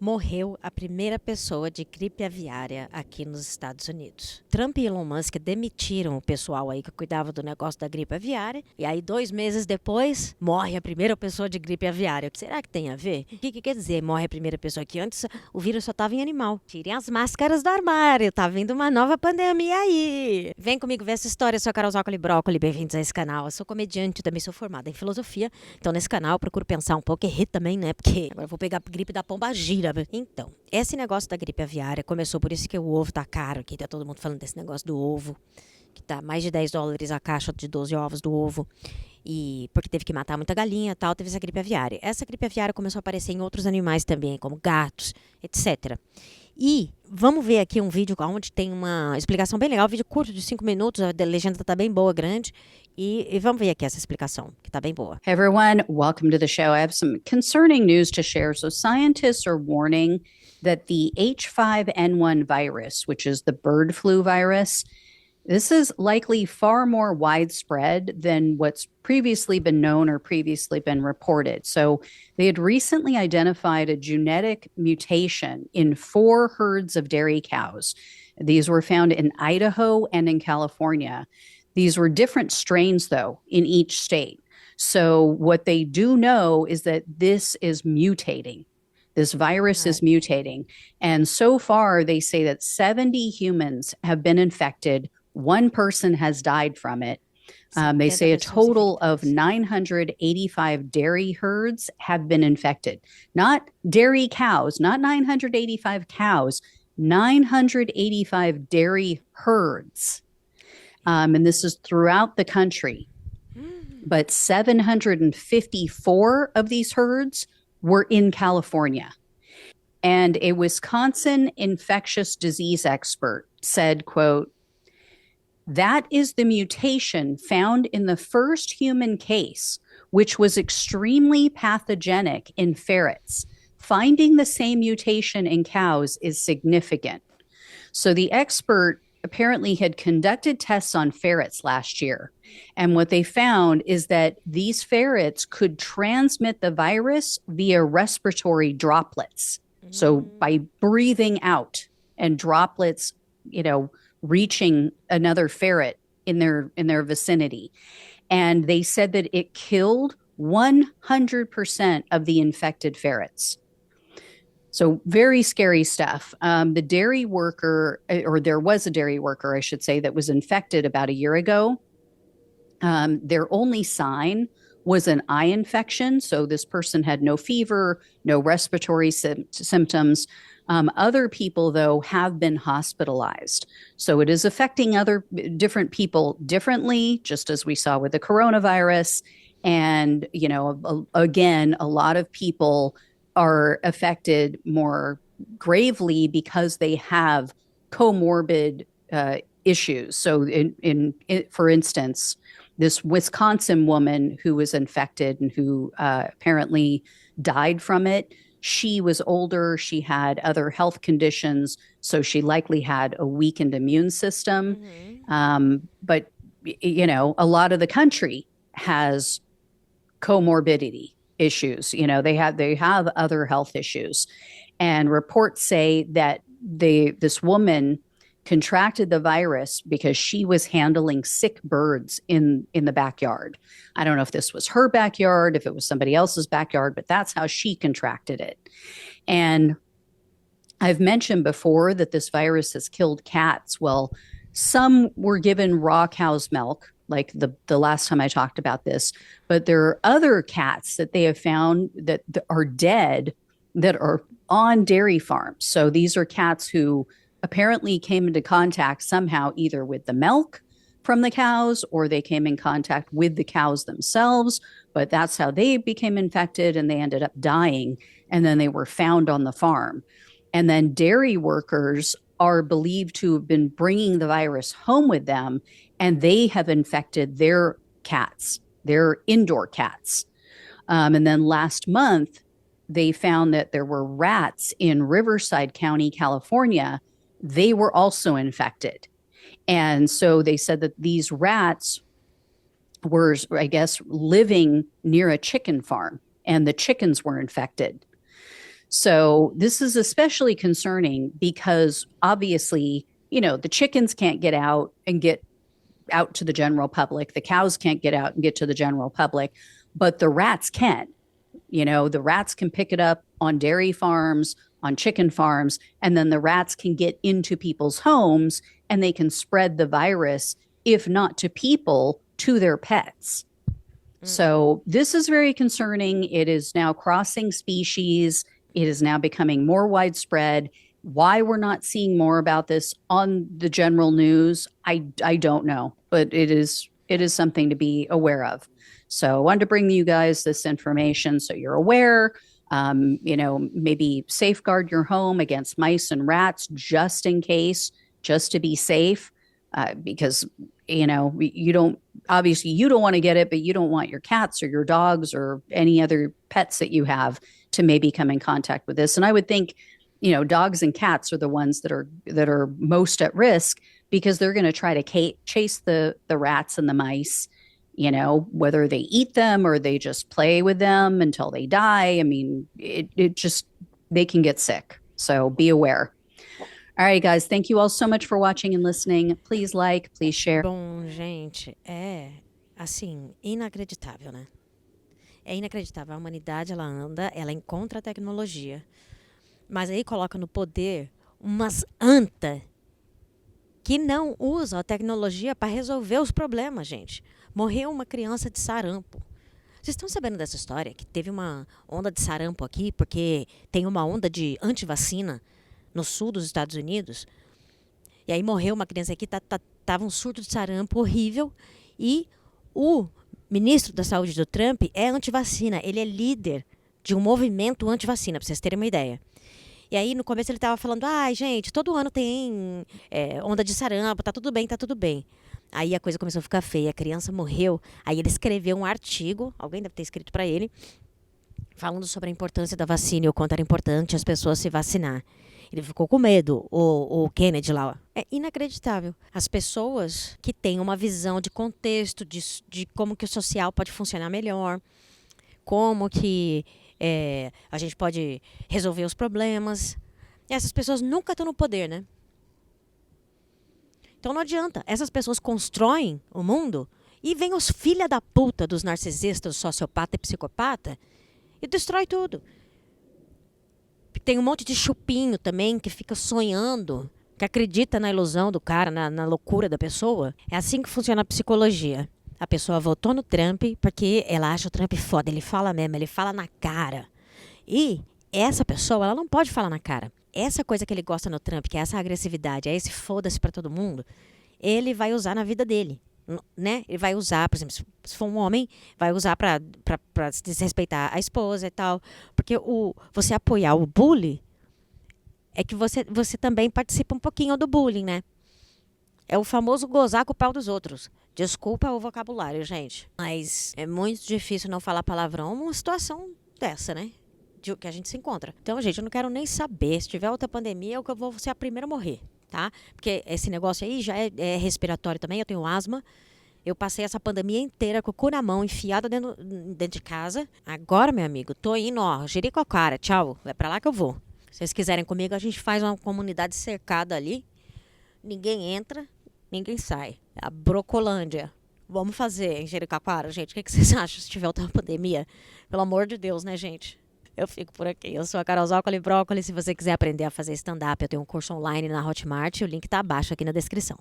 Morreu a primeira pessoa de gripe aviária aqui nos Estados Unidos. Trump e Elon Musk demitiram o pessoal aí que cuidava do negócio da gripe aviária. E aí, 2 meses depois, morre a primeira pessoa de gripe aviária. O que será que tem a ver? O que quer dizer morre a primeira pessoa? Que antes o vírus só estava em animal. Tirem as máscaras do armário, tá vindo uma nova pandemia aí. Vem comigo ver essa história. Eu sou a Carol Zócoli Brócoli, bem-vindos a esse canal. Eu sou comediante, também sou formada em filosofia. Então, nesse canal, eu procuro pensar um pouco e rir também, né? Porque agora eu vou pegar a gripe da pombagira. Então, esse negócio da gripe aviária começou por isso que o ovo tá caro aqui, tá todo mundo falando desse negócio do ovo, que tá mais de $10 a caixa de 12 ovos do ovo, e porque teve que matar muita galinha e tal, teve essa gripe aviária. Essa gripe aviária começou a aparecer em outros animais também, como gatos, etc. E vamos ver aqui um vídeo onde tem uma explicação bem legal, um vídeo curto de 5 minutos, a legenda tá bem boa, grande, e vamos ver aqui essa explicação, que tá bem boa. Hey everyone, welcome to the show. I have some concerning news to share. So scientists are warning that the H5N1 virus, which is the bird flu virus, this is likely far more widespread than what's previously been known or previously been reported. So they had recently identified a genetic mutation in 4 herds of dairy cows. These were found in Idaho and in California. These were different strains, though, in each state. So what they do know is that this is mutating. This virus is mutating. And so far, they say that 70 humans have been infected. 1 person has died from it. They say a total of 985 dairy herds have been infected. Not dairy cows, not 985 cows, 985 dairy herds. And this is throughout the country. But 754 of these herds were in California. And a Wisconsin infectious disease expert said, quote, "That is the mutation found in the first human case, which was extremely pathogenic in ferrets. Finding the same mutation in cows is significant." So the expert apparently had conducted tests on ferrets last year. And what they found is that these ferrets could transmit the virus via respiratory droplets. So by breathing out and droplets, reaching another ferret in their vicinity. And they said that it killed 100% of the infected ferrets. So very scary stuff. The dairy worker, or there was a dairy worker, I should say, that was infected about a year ago. Their only sign was an eye infection. So this person had no fever, no respiratory symptoms. Other people, though, have been hospitalized. So it is affecting different people differently, just as we saw with the coronavirus. And, again, a lot of people are affected more gravely because they have comorbid issues. So for instance, this Wisconsin woman who was infected and who apparently died from it, she was older, she had other health conditions, so she likely had a weakened immune system. But, a lot of the country has comorbidity issues. They have other health issues, and reports say that this woman contracted the virus because she was handling sick birds in the backyard. I don't know if this was her backyard, if it was somebody else's backyard, but that's how she contracted it. And I've mentioned before that this virus has killed cats. Well, some were given raw cow's milk, like the last time I talked about this, but there are other cats that they have found that are dead that are on dairy farms. So these are cats who apparently came into contact somehow either with the milk from the cows or they came in contact with the cows themselves, but that's how they became infected and they ended up dying, and then they were found on the farm. And then dairy workers are believed to have been bringing the virus home with them, and they have infected their cats, their indoor cats. And then last month, they found that there were rats in Riverside County, California. They were also infected. And so they said that these rats were, I guess, living near a chicken farm, and the chickens were infected. So this is especially concerning because obviously, the chickens can't get out and get out to the general public. The cows can't get out and get to the general public, but the rats can. The rats can pick it up on dairy farms, on chicken farms, and then the rats can get into people's homes and they can spread the virus, if not to people, to their pets. So this is very concerning. It is now crossing species. It is now becoming more widespread. Why we're not seeing more about this on the general news, I don't know, but it is something to be aware of. So I wanted to bring you guys this information so you're aware. Maybe safeguard your home against mice and rats just in case, just to be safe, because you don't want to get it, but you don't want your cats or your dogs or any other pets that you have to maybe come in contact with this. And I would think, dogs and cats are the ones that are most at risk because they're going to try to chase the rats and the mice, whether they eat them or they just play with them until they die. I mean, they can get sick. So be aware. All right, guys, thank you all so much for watching and listening. Please like, please share. Bom, gente, assim, inacreditável, né? É inacreditável. A humanidade, ela encontra a tecnologia, mas aí coloca no poder umas anta que não usam a tecnologia para resolver os problemas, gente. Morreu uma criança de sarampo. Vocês estão sabendo dessa história? Que teve uma onda de sarampo aqui, porque tem uma onda de antivacina no sul dos Estados Unidos. E aí morreu uma criança aqui, tava um surto de sarampo horrível. E o ministro da saúde do Trump é antivacina. Ele é líder de um movimento antivacina, para vocês terem uma ideia. E aí, no começo, ele estava falando, gente, todo ano tem onda de sarampo, tá tudo bem, tá tudo bem. Aí a coisa começou a ficar feia, a criança morreu. Aí ele escreveu um artigo, alguém deve ter escrito para ele, falando sobre a importância da vacina e o quanto era importante as pessoas se vacinar. Ele ficou com medo, o Kennedy lá. É inacreditável. As pessoas que têm uma visão de contexto, de como que o social pode funcionar melhor, como que a gente pode resolver os problemas. Essas pessoas nunca estão no poder, né? Então não adianta. Essas pessoas constroem o mundo e vem os filha da puta dos narcisistas, sociopata e psicopata e destrói tudo. Tem um monte de chupinho também que fica sonhando, que acredita na ilusão do cara, na loucura da pessoa. É assim que funciona a psicologia. A pessoa votou no Trump porque ela acha o Trump foda. Ele fala mesmo, ele fala na cara. E essa pessoa, ela não pode falar na cara. Essa coisa que ele gosta no Trump, que é essa agressividade, é esse foda-se pra todo mundo, ele vai usar na vida dele. Né? Ele vai usar, por exemplo, se for um homem, vai usar pra desrespeitar a esposa e tal. Porque você apoiar o bully é que você também participa um pouquinho do bullying, né? É o famoso gozar com o pau dos outros. Desculpa o vocabulário, gente. Mas é muito difícil não falar palavrão numa situação dessa, né? Que a gente se encontra. Então, gente, eu não quero nem saber. Se tiver outra pandemia, eu vou ser a primeira a morrer, tá? Porque esse negócio aí já é respiratório também. Eu tenho asma. Eu passei essa pandemia inteira com o cu na mão, enfiada dentro de casa. Agora, meu amigo, tô indo, jirico a cara. Tchau. É pra lá que eu vou. Se vocês quiserem comigo, a gente faz uma comunidade cercada ali. Ninguém entra, ninguém sai. É a Brocolândia. Vamos fazer em Jericoacoara, gente. O que vocês acham se tiver outra pandemia? Pelo amor de Deus, né, gente? Eu fico por aqui. Eu sou a Carol Zócoli Brócoli. Se você quiser aprender a fazer stand-up, eu tenho um curso online na Hotmart. O link tá abaixo aqui na descrição.